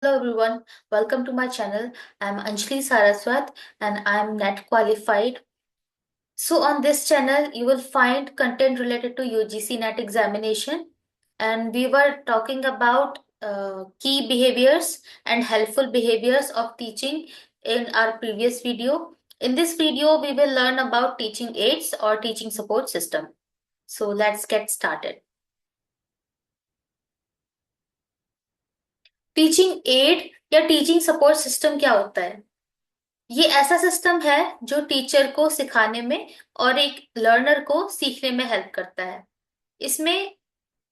Hello everyone, welcome to my channel. I'm Anjali Saraswat and I'm NET qualified. So on this channel, you will find content related to UGC NET examination, and we were talking about key behaviors and helpful behaviors of teaching in our previous video. In this video, we will learn about teaching aids or teaching support system. So let's get started. Teaching aid या teaching support system क्या होता है? ये ऐसा system है जो teacher को सिखाने में और एक लर्नर को सीखने में हेल्प करता है। इसमें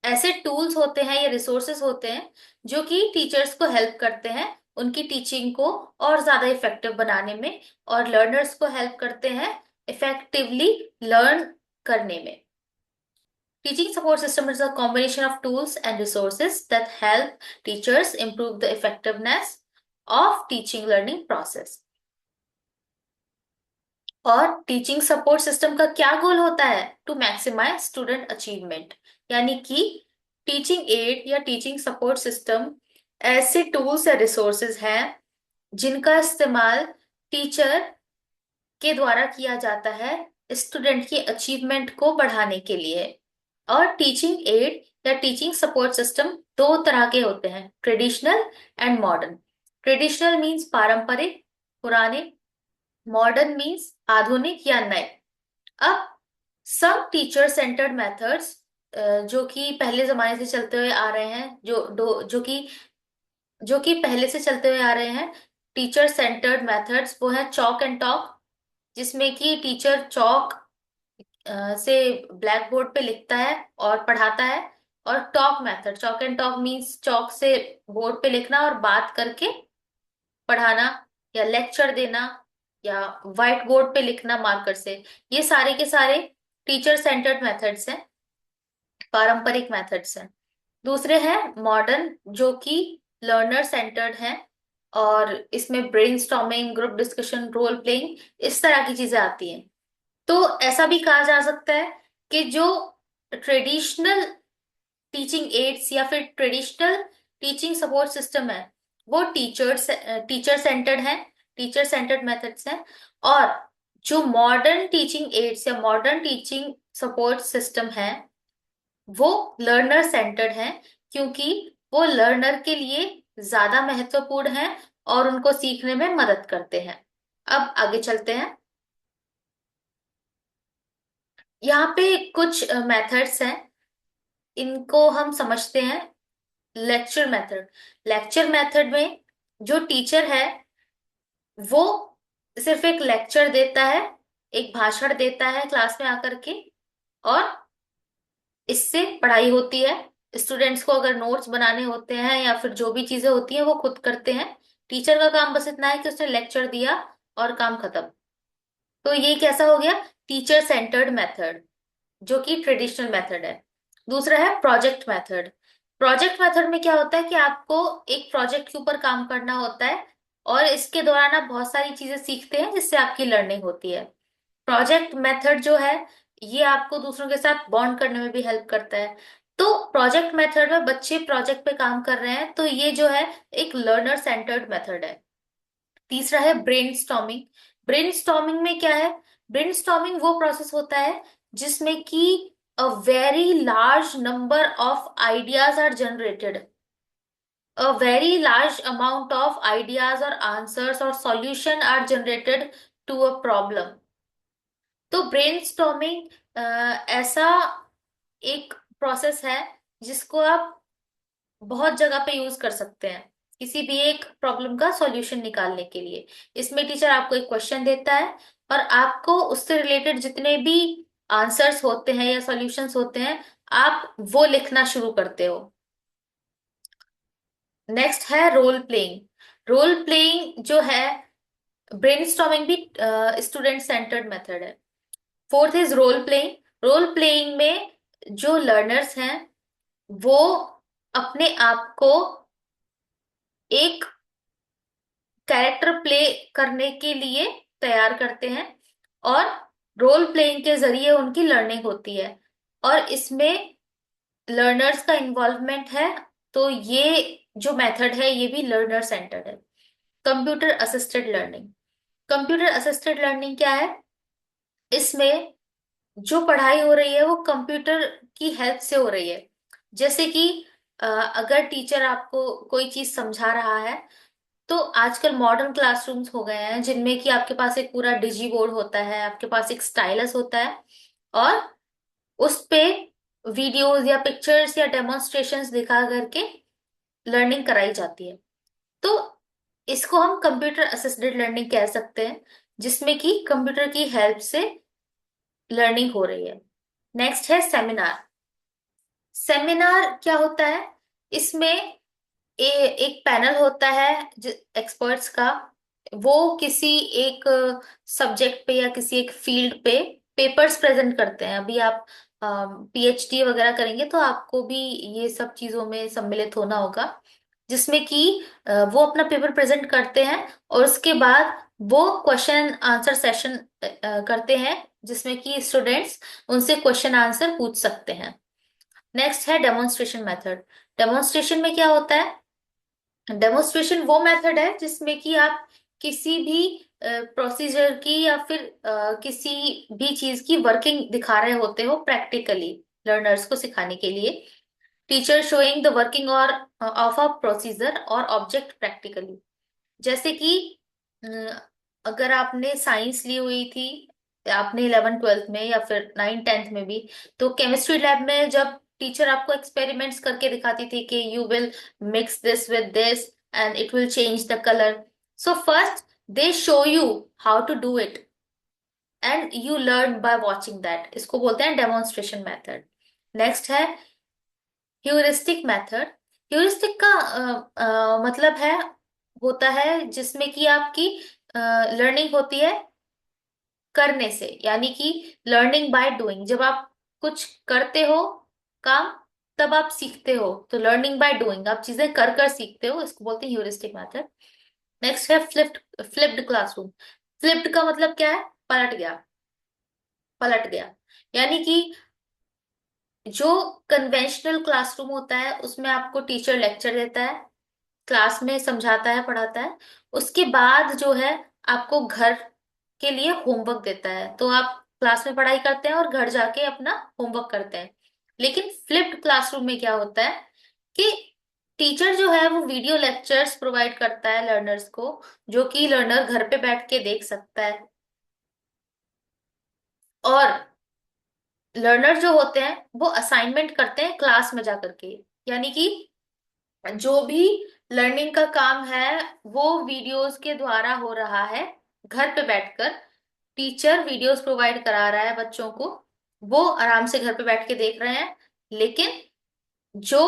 ऐसे टूल्स होते हैं या रिसोर्सेज होते हैं जो कि टीचर्स को हेल्प करते हैं उनकी टीचिंग को और ज्यादा इफेक्टिव बनाने में, और लर्नर्स को हेल्प करते हैं इफेक्टिवली लर्न करने में। Teaching support system is a combination of tools and resources that help teachers improve the effectiveness of teaching learning process. और टीचिंग सपोर्ट सिस्टम का क्या गोल होता है? To maximize student achievement. यानी कि टीचिंग एड या टीचिंग सपोर्ट सिस्टम ऐसे tools या रिसोर्सेज हैं जिनका इस्तेमाल टीचर के द्वारा किया जाता है स्टूडेंट की अचीवमेंट को बढ़ाने के लिए। और टीचिंग एड या टीचिंग सपोर्ट सिस्टम दो तरह के होते हैं, traditional and modern. Traditional means पारंपरिक, पुराने। मॉडर्न मीन्स आधुनिक या नए। अब सम टीचर सेंटर्ड मेथड्स जो कि पहले जमाने से चलते हुए आ रहे हैं, जो कि पहले से चलते हुए आ रहे हैं टीचर सेंटर्ड मेथड्स, वो है चॉक एंड टॉक, जिसमें कि टीचर चॉक से ब्लैक बोर्ड पे लिखता है और पढ़ाता है। और talk method, chalk and talk means chalk से बोर्ड पे लिखना और बात करके पढ़ाना या लेक्चर देना, या व्हाइट बोर्ड पे लिखना मार्कर से। ये सारे के सारे टीचर सेंटर्ड मेथड्स हैं, पारंपरिक मेथड्स हैं। दूसरे हैं मॉडर्न, जो कि लर्नर सेंटर्ड हैं, और इसमें brainstorming, group discussion, role playing, इस तरह की चीजें आती हैं। तो ऐसा भी कहा जा सकता है कि जो ट्रेडिशनल टीचिंग एड्स या फिर ट्रेडिशनल टीचिंग सपोर्ट सिस्टम है वो टीचर सेंटर्ड है, टीचर सेंटर्ड मेथड्स हैं। और जो मॉडर्न टीचिंग एड्स या मॉडर्न टीचिंग सपोर्ट सिस्टम है वो लर्नर सेंटर्ड है, क्योंकि वो लर्नर के लिए ज्यादा महत्वपूर्ण है और उनको सीखने में मदद करते हैं। अब आगे चलते हैं। यहाँ पे कुछ मेथड्स हैं, इनको हम समझते हैं। Lecture method. लेक्चर मेथड में जो टीचर है वो सिर्फ एक लेक्चर देता है, एक भाषण देता है क्लास में आकर के, और इससे पढ़ाई होती है। स्टूडेंट्स को अगर नोट्स बनाने होते हैं या फिर जो भी चीजें होती हैं वो खुद करते हैं। टीचर का काम बस इतना है कि उसने लेक्चर दिया और काम खत्म। तो ये कैसा हो गया? टीचर सेंटर्ड मेथड, जो कि ट्रेडिशनल मेथड है। दूसरा है प्रोजेक्ट मेथड। प्रोजेक्ट मेथड में क्या होता है कि आपको एक प्रोजेक्ट के ऊपर काम करना होता है और इसके दौरान आप बहुत सारी चीजें सीखते हैं जिससे आपकी लर्निंग होती है। प्रोजेक्ट मेथड जो है ये आपको दूसरों के साथ बॉन्ड करने में भी हेल्प करता है। तो प्रोजेक्ट मेथड में बच्चे प्रोजेक्ट पे काम कर रहे हैं, तो ये जो है एक लर्नर सेंटर्ड मेथड है। तीसरा है ब्रेनस्टॉर्मिंग। ब्रेनस्टॉर्मिंग में क्या है? ब्रेनस्टॉर्मिंग वो प्रोसेस होता है जिसमें कि a very large number of ideas are generated, a very large amount of ideas or answers or solution are generated to a problem। तो ब्रेनस्टॉर्मिंग ऐसा एक प्रोसेस है जिसको आप बहुत जगह पे यूज कर सकते हैं किसी भी एक प्रॉब्लम का सॉल्यूशन निकालने के लिए। इसमें टीचर आपको एक क्वेश्चन देता है और आपको उससे रिलेटेड जितने भी आंसर्स होते हैं या सॉल्यूशंस होते हैं आप वो लिखना शुरू करते हो। नेक्स्ट है रोल प्लेइंग। रोल प्लेइंग जो है, ब्रेनस्टॉर्मिंग भी स्टूडेंट सेंटर्ड मेथड है। Fourth is role playing. Role playing में जो लर्नर्स हैं वो अपने आप को एक कैरेक्टर प्ले करने के लिए तैयार करते हैं, और रोल प्लेइंग के जरिए उनकी लर्निंग होती है और इसमें लर्नर्स का इन्वॉल्वमेंट है। तो ये जो मेथड है ये भी लर्नर सेंटर्ड है। Computer assisted learning. Computer assisted learning क्या है? इसमें जो पढ़ाई हो रही है वो कंप्यूटर की हेल्प से हो रही है। जैसे कि अगर टीचर आपको कोई चीज समझा रहा है, तो आजकल मॉडर्न क्लासरूम्स हो गए हैं जिनमें कि आपके पास एक पूरा डिजी बोर्ड होता है, आपके पास एक स्टाइलस होता है, और उस पे वीडियोस या पिक्चर्स या डेमोन्स्ट्रेशंस दिखा करके लर्निंग कराई जाती है। तो इसको हम कंप्यूटर असिस्टेड लर्निंग कह सकते हैं, जिसमें कि कंप्यूटर की हेल्प से लर्निंग हो रही है। नेक्स्ट है सेमिनार। सेमिनार क्या होता है? इसमें एक पैनल होता है एक्सपर्ट्स का। वो किसी एक सब्जेक्ट पे या किसी एक फील्ड पे पेपर्स प्रेजेंट करते हैं। अभी आप पीएचडी वगैरह करेंगे तो आपको भी ये सब चीजों में सम्मिलित होना होगा, जिसमें कि वो अपना पेपर प्रेजेंट करते हैं, और उसके बाद वो क्वेश्चन आंसर सेशन करते हैं, जिसमें कि स्टूडेंट्स उनसे क्वेश्चन आंसर पूछ सकते हैं। नेक्स्ट है डेमोन्स्ट्रेशन मेथड। डेमोन्स्ट्रेशन में क्या होता है? डेमोन्स्ट्रेशन वो मेथड है जिसमें कि आप किसी भी प्रोसीजर की या फिर किसी भी चीज की वर्किंग दिखा रहे होते हो प्रैक्टिकली, लर्नर्स को सिखाने के लिए। टीचर शोइंग द वर्किंग और ऑफ अ प्रोसीजर और ऑब्जेक्ट प्रैक्टिकली। जैसे कि अ, अगर आपने साइंस ली हुई थी, आपने 11th 12th में या फिर 9th 10th में भी, तो केमिस्ट्री लैब में जब टीचर आपको एक्सपेरिमेंट्स करके दिखाती थी कि you will mix this with this and it will change the colour, so first they show you how to do it and you learn by watching that. इसको बोलते हैं डेमोन्स्ट्रेशन मेथड। नेक्स्ट है heuristic method. Heuristic का मतलब है, होता है जिसमें कि आपकी लर्निंग होती है करने से, यानी कि लर्निंग बाय डूइंग। जब आप कुछ करते हो काम, तब आप सीखते हो। तो लर्निंग बाय डूइंग, आप चीजें कर कर सीखते हो, इसको बोलते हैं ह्यूरिस्टिक मेथड। नेक्स्ट है फ्लिप्ड क्लासरूम। फ्लिप्ड का मतलब क्या है? पलट गया। पलट गया यानी कि जो कन्वेंशनल क्लासरूम होता है उसमें आपको टीचर लेक्चर देता है, क्लास में समझाता है, पढ़ाता है, उसके बाद जो है आपको घर के लिए होमवर्क देता है। तो आप क्लास में पढ़ाई करते हैं और घर जाके अपना होमवर्क करते हैं। लेकिन फ्लिप्ड क्लासरूम में क्या होता है कि टीचर जो है वो वीडियो लेक्चर्स प्रोवाइड करता है लर्नर्स को, जो कि लर्नर घर पे बैठ के देख सकता है। और लर्नर जो होते हैं वो असाइनमेंट करते हैं क्लास में जा करके। यानी कि जो भी लर्निंग का काम है वो वीडियोस के द्वारा हो रहा है। घर पे बैठकर टीचर वीडियोस प्रोवाइड करा रहा है बच्चों को, वो आराम से घर पे बैठ के देख रहे हैं। लेकिन जो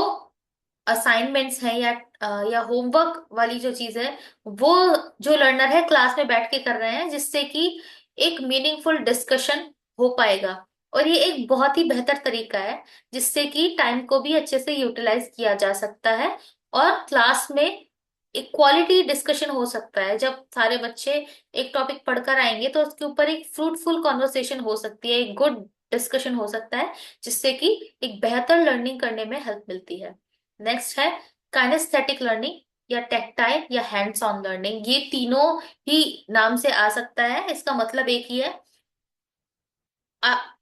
असाइनमेंट्स हैं या होमवर्क वाली जो चीज है, वो जो लर्नर है क्लास में बैठ के कर रहे हैं, जिससे कि एक मीनिंगफुल डिस्कशन हो पाएगा। और ये एक बहुत ही बेहतर तरीका है जिससे कि टाइम को भी अच्छे से यूटिलाइज किया जा सकता है, और क्लास में एक क्वालिटी डिस्कशन हो सकता है। जब सारे बच्चे एक टॉपिक पढ़कर आएंगे तो उसके ऊपर एक फ्रूटफुल कॉन्वर्सेशन हो सकती है, एक गुड डिस्कशन हो सकता है, जिससे कि एक बेहतर लर्निंग करने में हेल्प मिलती है। नेक्स्ट है काइनेस्थेटिक लर्निंग, या टेक्टाइल या हैंड्स ऑन लर्निंग। ये तीनों ही नाम से आ सकता है, इसका मतलब एक ही है।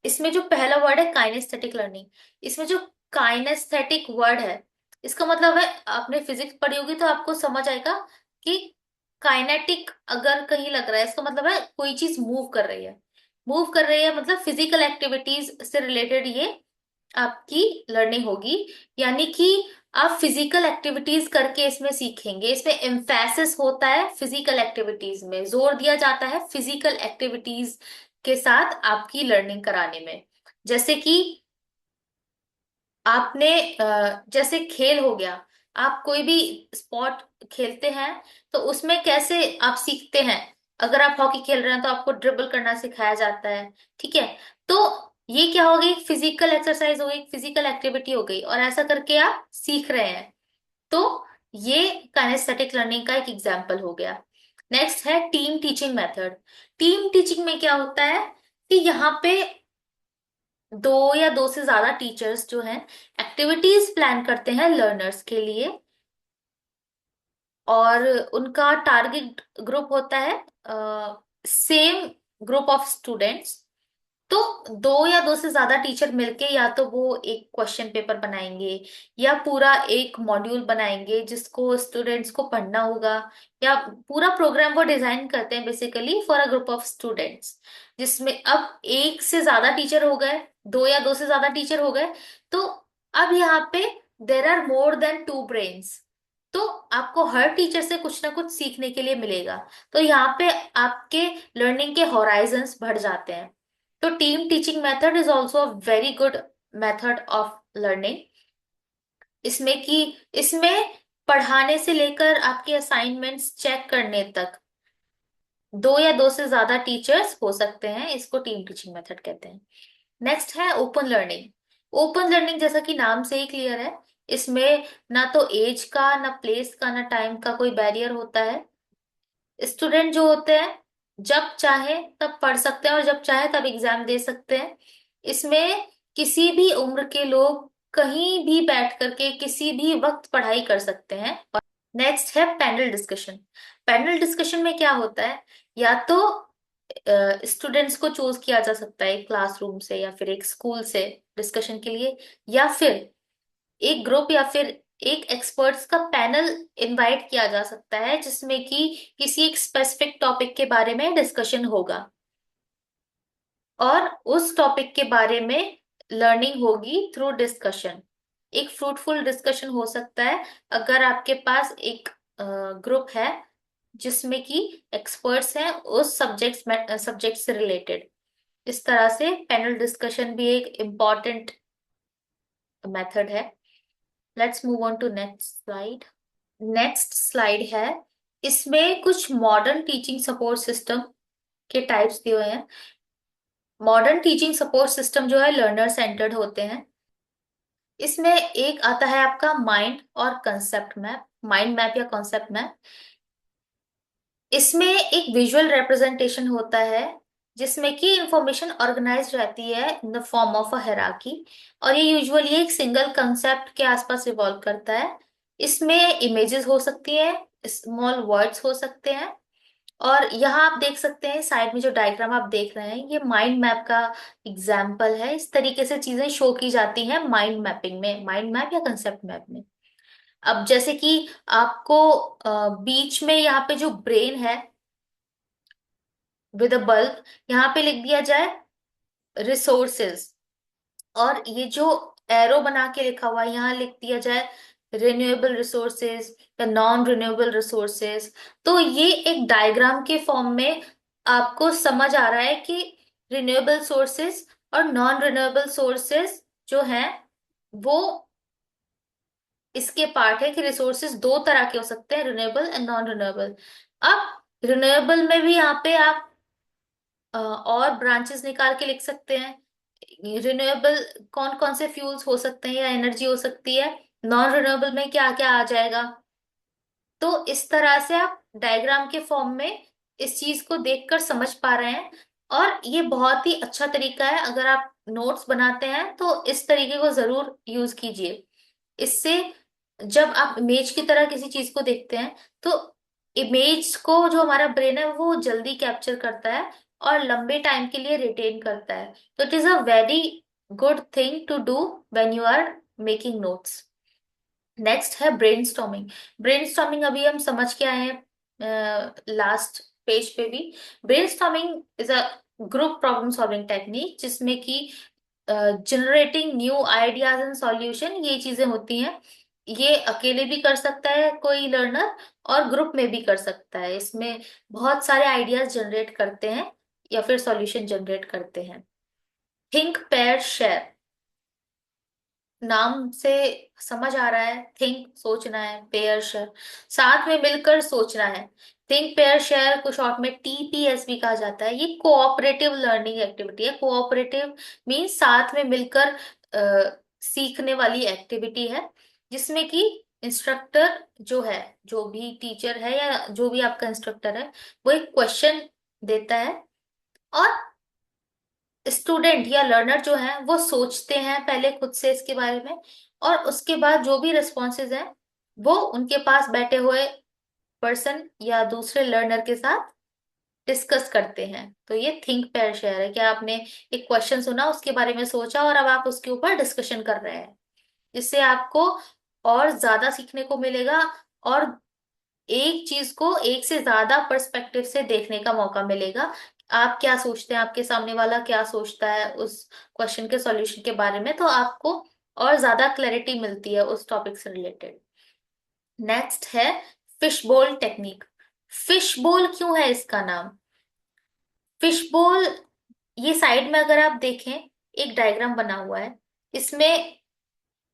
इसमें जो पहला वर्ड है काइनेस्थेटिक लर्निंग, इसमें जो काइनेस्थेटिक वर्ड है, इसका मतलब है, आपने फिजिक्स पढ़ी होगी तो आपको समझ आएगा कि काइनेटिक अगर कहीं लग रहा है, इसका मतलब है कोई चीज मूव कर रही है। मूव कर रही है मतलब फिजिकल एक्टिविटीज से रिलेटेड ये आपकी लर्निंग होगी। यानी कि आप फिजिकल एक्टिविटीज करके इसमें सीखेंगे। इसमें एम्फेसिस होता है फिजिकल एक्टिविटीज में, जोर दिया जाता है फिजिकल एक्टिविटीज के साथ आपकी लर्निंग कराने में। जैसे कि आपने जैसे खेल हो गया, आप कोई भी स्पोर्ट खेलते हैं तो उसमें कैसे आप सीखते हैं? अगर आप हॉकी खेल रहे हैं तो आपको ड्रिबल करना सिखाया जाता है, ठीक है? तो ये क्या हो गई? फिजिकल एक्सरसाइज हो गई, फिजिकल एक्टिविटी हो गई, और ऐसा करके आप सीख रहे हैं। तो ये काइनेस्थेटिक लर्निंग का एक एग्जाम्पल हो गया। नेक्स्ट है team teaching method. Team teaching में क्या होता है कि यहाँ पे दो या दो से ज्यादा टीचर्स जो हैं एक्टिविटीज प्लान करते हैं लर्नर्स के लिए, और उनका टारगेट ग्रुप होता है सेम ग्रुप ऑफ स्टूडेंट्स। तो दो या दो से ज्यादा टीचर मिलके या तो वो एक क्वेश्चन पेपर बनाएंगे या पूरा एक मॉड्यूल बनाएंगे जिसको स्टूडेंट्स को पढ़ना होगा, या पूरा प्रोग्राम वो डिजाइन करते हैं basically for a group of students, जिसमें अब एक से ज्यादा टीचर हो गए, दो या दो से ज्यादा टीचर हो गए, तो अब यहाँ पे there are more than two brains. तो आपको हर टीचर से कुछ ना कुछ सीखने के लिए मिलेगा। तो यहाँ पे आपके लर्निंग के हॉराइजन्स बढ़ जाते हैं। तो team teaching method is also a very good method of learning. इसमें पढ़ाने से लेकर आपके असाइनमेंट्स चेक करने तक दो या दो से ज्यादा टीचर्स हो सकते हैं। इसको टीम टीचिंग मेथड कहते हैं। नेक्स्ट है ओपन लर्निंग। ओपन लर्निंग जैसा कि नाम से ही क्लियर है, इसमें ना तो एज का, ना प्लेस का, ना टाइम का कोई बैरियर होता है। स्टूडेंट जो होते हैं जब चाहे तब पढ़ सकते हैं और जब चाहे तब एग्जाम दे सकते हैं। इसमें किसी भी उम्र के लोग कहीं भी बैठ करके किसी भी वक्त पढ़ाई कर सकते हैं। नेक्स्ट है पैनल डिस्कशन। पैनल डिस्कशन में क्या होता है, या तो स्टूडेंट्स को चूज किया जा सकता है क्लासरूम से या फिर एक स्कूल से डिस्कशन के लिए, या फिर एक ग्रुप या फिर एक एक्सपर्ट्स का पैनल इनवाइट किया जा सकता है जिसमें कि किसी एक स्पेसिफिक टॉपिक के बारे में डिस्कशन होगा और उस टॉपिक के बारे में लर्निंग होगी थ्रू डिस्कशन। एक फ्रूटफुल डिस्कशन हो सकता है अगर आपके पास एक ग्रुप है जिसमें कि एक्सपर्ट्स हैं उस सब्जेक्ट से रिलेटेड। इस तरह से पैनल डिस्कशन भी एक इम्पॉर्टेंट मेथड है। Let's move on to next slide. Next slide है, इसमें कुछ मॉडर्न टीचिंग सपोर्ट सिस्टम के टाइप्स दिए हुए हैं। मॉडर्न टीचिंग सपोर्ट सिस्टम जो है लर्नर सेंटर्ड होते हैं। इसमें एक आता है आपका माइंड और कंसेप्ट मैप, माइंड मैप या कॉन्सेप्ट मैप। इसमें एक विजुअल रिप्रेजेंटेशन होता है जिसमें कि इंफॉर्मेशन ऑर्गेनाइज रहती है in the form of a hierarchy, और ये यूजुअली एक सिंगल कंसेप्ट के आसपास इवॉल्व करता है। इसमें इमेजेस हो सकती है, स्मॉल वर्ड्स हो सकते हैं, और यहाँ आप देख सकते हैं साइड में जो डायग्राम आप देख रहे हैं ये माइंड मैप का एग्जाम्पल है। इस तरीके से चीजें शो की जाती हैं माइंड मैपिंग में, माइंड मैप या कंसेप्ट मैप में। अब जैसे कि आपको बीच में यहाँ पे जो ब्रेन है विद अ बल्ब, यहाँ पे लिख दिया जाए रिसोर्सेज, और ये जो एरो बना के लिखा हुआ है यहाँ लिख दिया जाए रिन्यूएबल रिसोर्सेज या नॉन रिन्यूएबल रिसोर्सेज। तो ये एक डायग्राम के फॉर्म में आपको समझ आ रहा है कि रिन्यूएबल सोर्सेज और नॉन रिन्यूएबल सोर्सेज जो हैं वो इसके पार्ट है कि रिसोर्सेज दो तरह के हो सकते हैं, रिन्यूएबल एंड नॉन रिन्यूएबल। अब रिन्यूएबल में भी यहाँ पे आप और ब्रांचेस निकाल के लिख सकते हैं। रिन्यूएबल कौन कौन से फ्यूल्स हो सकते हैं या एनर्जी हो सकती है, नॉन रिन्यूएबल में क्या क्या आ जाएगा। तो इस तरह से आप डायग्राम के फॉर्म में इस चीज को देखकर समझ पा रहे हैं। और ये बहुत ही अच्छा तरीका है, अगर आप नोट्स बनाते हैं तो इस तरीके को जरूर यूज कीजिए। इससे जब आप इमेज की तरह किसी चीज को देखते हैं तो इमेज को जो हमारा ब्रेन है वो जल्दी कैप्चर करता है और लंबे टाइम के लिए रिटेन करता है। तो it is a very good thing to do when you are making notes. Next है ब्रेनस्टॉर्मिंग। ब्रेनस्टॉर्मिंग अभी हम समझ के आए हैं लास्ट पेज पे भी। Brainstorming is a group problem solving technique जिसमें कि generating new ideas and solution ये चीजें होती हैं। ये अकेले भी कर सकता है कोई लर्नर और ग्रुप में भी कर सकता है। इसमें बहुत सारे आइडियाज जनरेट करते हैं या फिर सॉल्यूशन जनरेट करते हैं। थिंक पेयर शेयर, नाम से समझ आ रहा है, थिंक सोचना है, पेयर शेयर साथ में मिलकर सोचना है। थिंक पेयर शेयर को शॉर्ट में टीपीएस भी कहा जाता है। ये कोऑपरेटिव लर्निंग एक्टिविटी है। कोऑपरेटिव मीन्स साथ में मिलकर सीखने वाली एक्टिविटी है जिसमें कि इंस्ट्रक्टर जो है, जो भी टीचर है या जो भी आपका इंस्ट्रक्टर है, वो एक क्वेश्चन देता है और स्टूडेंट या लर्नर जो है वो सोचते हैं पहले खुद से इसके बारे में, और उसके बाद जो भी रिस्पॉन्सेज हैं वो उनके पास बैठे हुए पर्सन या दूसरे लर्नर के साथ डिस्कस करते हैं। तो ये थिंक पेयर शेयर है कि आपने एक क्वेश्चन सुना, उसके बारे में सोचा और अब आप उसके ऊपर डिस्कशन कर रहे हैं, जिससे आपको और ज्यादा सीखने को मिलेगा और एक चीज को एक से ज्यादा पर्सपेक्टिव से देखने का मौका मिलेगा। आप क्या सोचते हैं, आपके सामने वाला क्या सोचता है उस क्वेश्चन के सॉल्यूशन के बारे में, तो आपको और ज्यादा क्लैरिटी मिलती है उस टॉपिक से रिलेटेड। नेक्स्ट है फिश बोल टेक्निक। फिश बोल क्यों है इसका नाम? फिश बोल, ये साइड में अगर आप देखें एक डायग्राम बना हुआ है, इसमें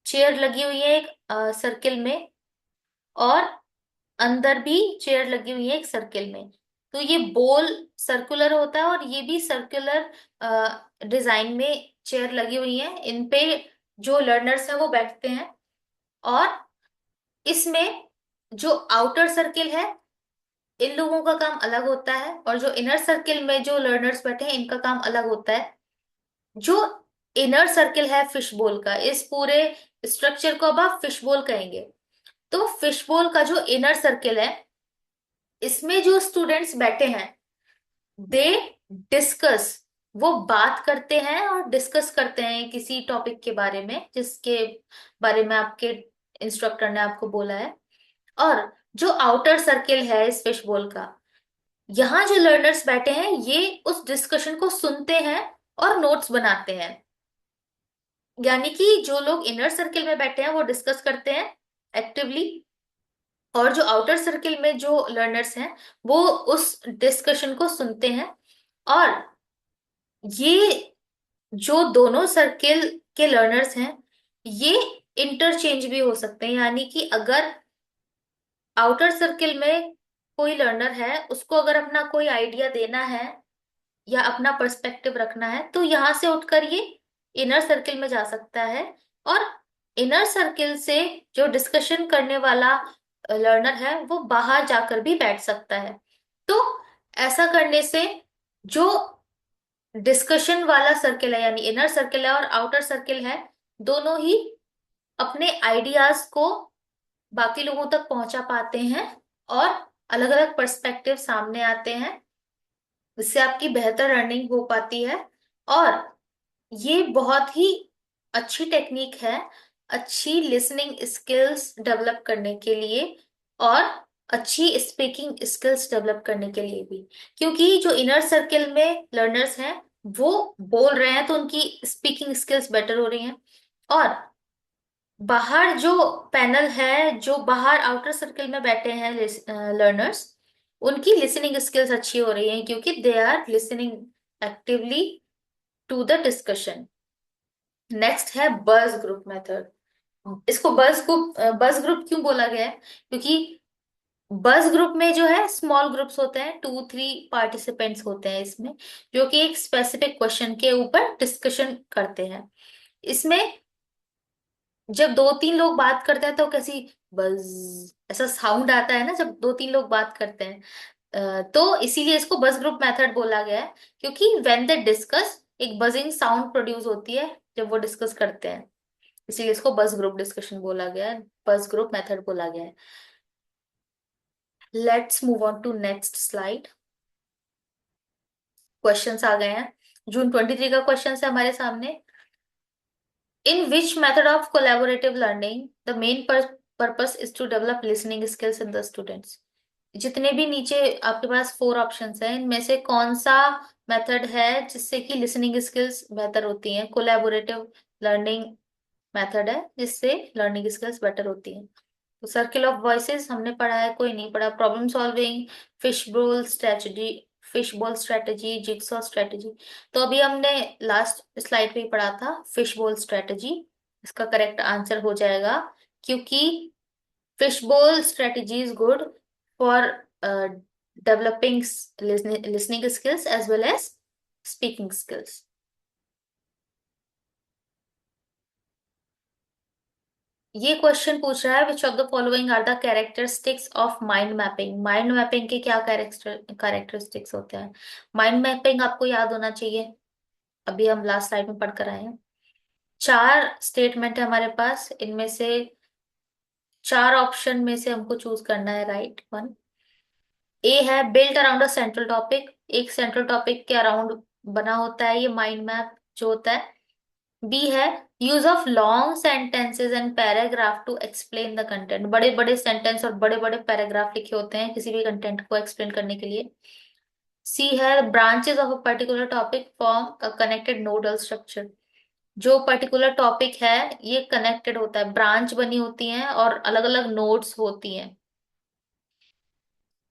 चेयर लगी हुई है एक सर्किल में, और अंदर भी चेयर लगी हुई है एक सर्किल में। तो ये बोल सर्कुलर होता है और ये भी सर्कुलर डिजाइन में चेयर लगी हुई है। इन पे जो लर्नर्स हैं वो बैठते हैं, और इसमें जो आउटर सर्किल है इन लोगों का काम अलग होता है, और जो इनर सर्किल में जो लर्नर्स बैठे हैं इनका काम अलग होता है। जो इनर सर्किल है फिश बोल का, इस पूरे स्ट्रक्चर को अब आप फिश बोल कहेंगे। तो फिश बोल का जो इनर सर्किल है, इसमें जो स्टूडेंट्स बैठे हैं दे डिस्कस, वो बात करते हैं और डिस्कस करते हैं किसी टॉपिक के बारे में जिसके बारे में आपके इंस्ट्रक्टर ने आपको बोला है। और जो आउटर सर्किल है इस फिश बोल का, यहाँ जो लर्नर्स बैठे हैं ये उस डिस्कशन को सुनते हैं और नोट्स बनाते हैं। यानी कि जो लोग इनर सर्किल में बैठे हैं वो डिस्कस करते हैं एक्टिवली, और जो आउटर सर्किल में जो लर्नर्स हैं वो उस डिस्कशन को सुनते हैं। और ये जो दोनों सर्किल के लर्नर्स हैं ये इंटरचेंज भी हो सकते हैं। यानी कि अगर आउटर सर्किल में कोई लर्नर है, उसको अगर अपना कोई आइडिया देना है या अपना पर्सपेक्टिव रखना है, तो यहाँ से उठकर ये इनर सर्किल में जा सकता है, और इनर सर्किल से जो डिस्कशन करने वाला लर्नर है वो बाहर जाकर भी बैठ सकता है। तो ऐसा करने से जो डिस्कशन वाला सर्किल है यानी इनर सर्किल है और आउटर सर्किल है, दोनों ही अपने आइडियाज को बाकी लोगों तक पहुंचा पाते हैं, और अलग अलग पर्सपेक्टिव सामने आते हैं। इससे आपकी बेहतर अर्निंग हो पाती है। और ये बहुत ही अच्छी टेक्निक है अच्छी लिसनिंग स्किल्स डेवलप करने के लिए, और अच्छी स्पीकिंग स्किल्स डेवलप करने के लिए भी। क्योंकि जो इनर सर्किल में लर्नर्स हैं वो बोल रहे हैं तो उनकी स्पीकिंग स्किल्स बेटर हो रही हैं, और बाहर जो पैनल है, जो बाहर आउटर सर्किल में बैठे हैं लर्नर्स, उनकी लिसनिंग स्किल्स अच्छी हो रही हैं क्योंकि they are listening actively to the discussion. Next है बज ग्रुप मेथड। इसको बज ग्रुप क्यों बोला गया है? क्योंकि बज ग्रुप में जो है स्मॉल ग्रुप्स होते हैं, 2-3 पार्टिसिपेंट्स होते हैं इसमें, जो कि एक स्पेसिफिक क्वेश्चन के ऊपर डिस्कशन करते हैं। इसमें जब 2-3 लोग बात करते हैं तो कैसी बज ऐसा साउंड आता है ना जब 2-3 लोग बात करते हैं। तो इसीलिए इसको बज ग्रुप मेथड बोला गया है, क्योंकि व्हेन दे डिस्कस एक बजिंग साउंड प्रोड्यूस होती है जब वो डिस्कस करते हैं। इसीलिए इसको बज ग्रुप डिस्कशन बोला गया है, बज ग्रुप मेथड बोला गया है। Let's move on to next slide. Questions आ गए हैं। जून 23 का क्वेश्चन है हमारे सामने। In which method of collaborative learning the main purpose is to develop listening skills in the students. जितने भी नीचे आपके पास 4 ऑप्शंस हैं, इनमें से कौन सा मेथड है जिससे कि लिसनिंग स्किल्स बेहतर होती हैं? कोलैबोरेटिव लर्निंग मेथड है जिससे लर्निंग स्किल्स बेटर होती हैं। तो सर्किल ऑफ वॉइसेस हमने पढ़ा है, कोई नहीं पढ़ा। Problem solving, fish bowl strategy, jigsaw strategy. तो अभी हमने लास्ट स्लाइड पे ही पढ़ा था फिश बॉल स्ट्रेटेजी। इसका करेक्ट आंसर हो जाएगा, क्योंकि fish bowl strategy is good for developing listening skills as well as speaking skills. ये क्वेश्चन पूछ रहा है which of the following are the characteristics of mind mapping. Mind mapping के क्या कैरेक्टरिस्टिक्स होते हैं? माइंड मैपिंग आपको याद होना चाहिए, अभी हम लास्ट स्लाइड में पढ़ कर आए हैं। 4 स्टेटमेंट है हमारे पास, इनमें से 4 ऑप्शन में से हमको चूज करना है राइट वन। ए है built around a central topic, एक सेंट्रल टॉपिक के अराउंड बना होता है ये माइंड मैप जो होता है। बी है use of long sentences and paragraph to explain the content, बड़े बड़े सेंटेंस और बड़े बड़े पैराग्राफ लिखे होते हैं किसी भी कंटेंट को एक्सप्लेन करने के लिए। सी है branches of a particular topic form a connected nodal structure, जो पर्टिकुलर टॉपिक है ये कनेक्टेड होता है, ब्रांच बनी होती हैं और अलग अलग नोड्स होती हैं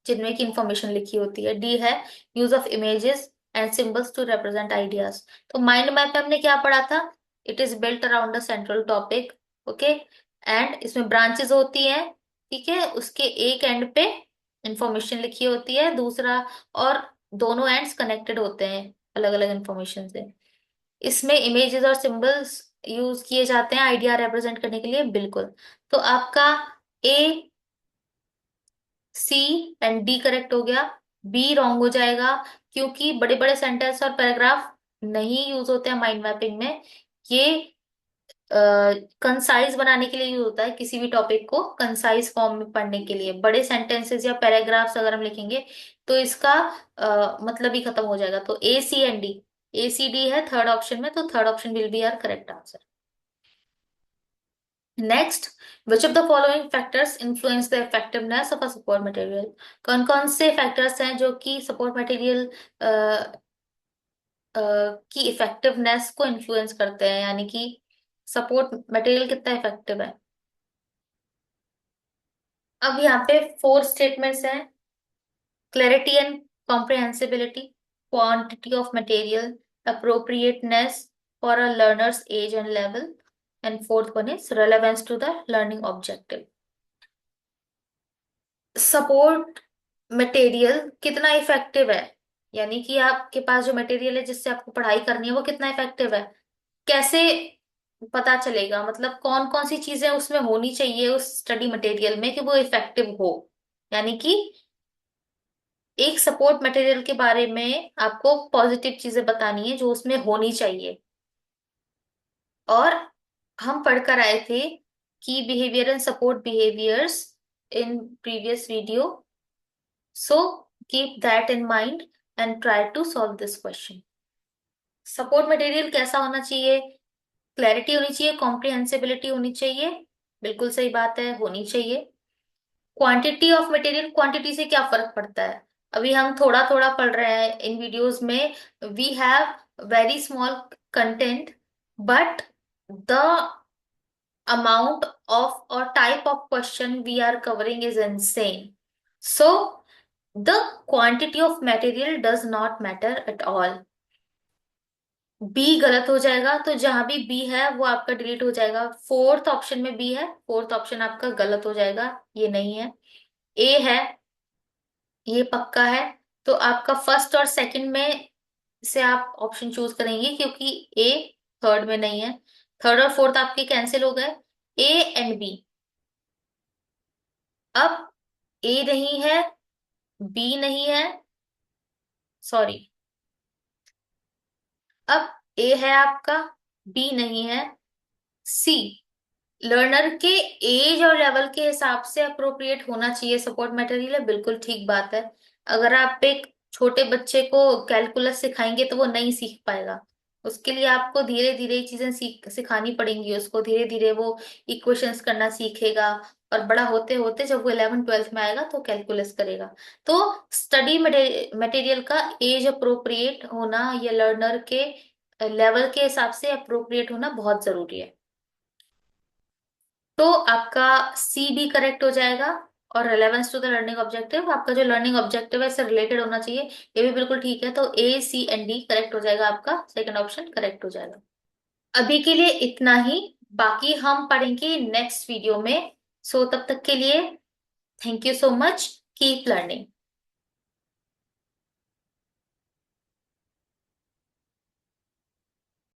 जिनमें की इंफॉर्मेशन लिखी होती है। डी है use of images and symbols to represent ideas. तो माइंड मैप में हमने क्या पढ़ा था, it is built around a central topic, okay, and इसमें ब्रांचेस होती हैं, ठीक है, उसके एक एंड पे इंफॉर्मेशन लिखी होती है, दूसरा और दोनों एंड्स कनेक्टेड होते हैं अलग अलग इंफॉर्मेशन से। इसमें इमेजेस और सिंबल्स यूज किए जाते हैं आइडिया रिप्रेजेंट करने के लिए, बिल्कुल। तो आपका ए, सी एंड डी करेक्ट हो गया। बी रॉन्ग हो जाएगा क्योंकि बड़े बड़े सेंटेंस और पैराग्राफ नहीं यूज होते हैं माइंड मैपिंग में। ये कंसाइज बनाने के लिए यूज होता है, किसी भी टॉपिक को कंसाइज फॉर्म में पढ़ने के लिए। बड़े सेंटेंसेस या पैराग्राफ्स अगर हम लिखेंगे तो इसका मतलब ही खत्म हो जाएगा। तो A C and D, A C D है थर्ड ऑप्शन में, तो third option will be our correct answer. Next, which of the following factors influence the effectiveness of a support material. कौन कौन से फैक्टर्स हैं जो कि सपोर्ट मटेरियल की इफेक्टिवनेस को इन्फ्लुएंस करते हैं, यानी कि सपोर्ट मटेरियल कितना इफेक्टिव है। अब यहाँ पे फोर स्टेटमेंट्स हैं, clarity and comprehensibility, quantity of material, appropriateness for a learner's age and level, and fourth one is relevance to the learning objective। Support material कितना इफेक्टिव है, यानी कि आपके पास जो मटेरियल है जिससे आपको पढ़ाई करनी है वो कितना इफेक्टिव है, कैसे पता चलेगा, मतलब कौन कौन सी चीजें उसमें होनी चाहिए उस स्टडी मटेरियल में कि वो इफेक्टिव हो। यानी कि एक सपोर्ट मटेरियल के बारे में आपको पॉजिटिव चीजें बतानी है जो उसमें होनी चाहिए। और हम पढ़कर आए थे कि behaviour and support behaviours in previous video, so keep that in mind and try to solve this question. Support material कैसा होना चाहिए, क्लैरिटी होनी चाहिए, कॉम्प्रिहेंसिबिलिटी होनी चाहिए, बिल्कुल सही बात है, होनी चाहिए। क्वांटिटी ऑफ मटेरियल, क्वांटिटी से क्या फर्क पड़ता है, अभी हम थोड़ा थोड़ा पढ़ रहे हैं इन वीडियोस में। We have very small content but the amount of or type of question we are covering is insane. So the quantity of material does not matter at all। B गलत हो जाएगा, तो जहां भी बी है वो आपका डिलीट हो जाएगा। फोर्थ ऑप्शन में बी है, फोर्थ ऑप्शन आपका गलत हो जाएगा, ये नहीं है। ए है, ये पक्का है। तो आपका फर्स्ट और सेकंड में से आप ऑप्शन चूज करेंगे क्योंकि ए थर्ड में नहीं है। थर्ड और फोर्थ आपके कैंसिल हो गए, ए एंड बी। अब ए नहीं है, बी नहीं है, सॉरी, अब ए है आपका, बी नहीं है, सी लर्नर के एज और लेवल के हिसाब से अप्रोप्रिएट होना चाहिए सपोर्ट मटेरियल है, बिल्कुल ठीक बात है। अगर आप एक छोटे बच्चे को कैलकुलस सिखाएंगे तो वो नहीं सीख पाएगा, उसके लिए आपको धीरे धीरे चीजें सिखानी पड़ेंगी, उसको धीरे धीरे वो इक्वेशंस करना सीखेगा। और बड़ा होते होते जब वो 11th 12th में आएगा तो कैलकुलस करेगा। तो स्टडी मटेरियल का एज अप्रोप्रिएट होना या लर्नर के लेवल के हिसाब से अप्रोप्रिएट होना बहुत जरूरी है। तो आपका सी भी करेक्ट हो जाएगा। और relevance to the learning objective, आपका जो लर्निंग ऑब्जेक्टिव है इससे रिलेटेड होना चाहिए, ये भी बिल्कुल ठीक है। तो A C and D correct हो जाएगा, आपका सेकंड ऑप्शन करेक्ट हो जाएगा। अभी के लिए इतना ही, बाकी हम पढ़ेंगे नेक्स्ट वीडियो में। सो तब तक के लिए thank you so much, keep learning.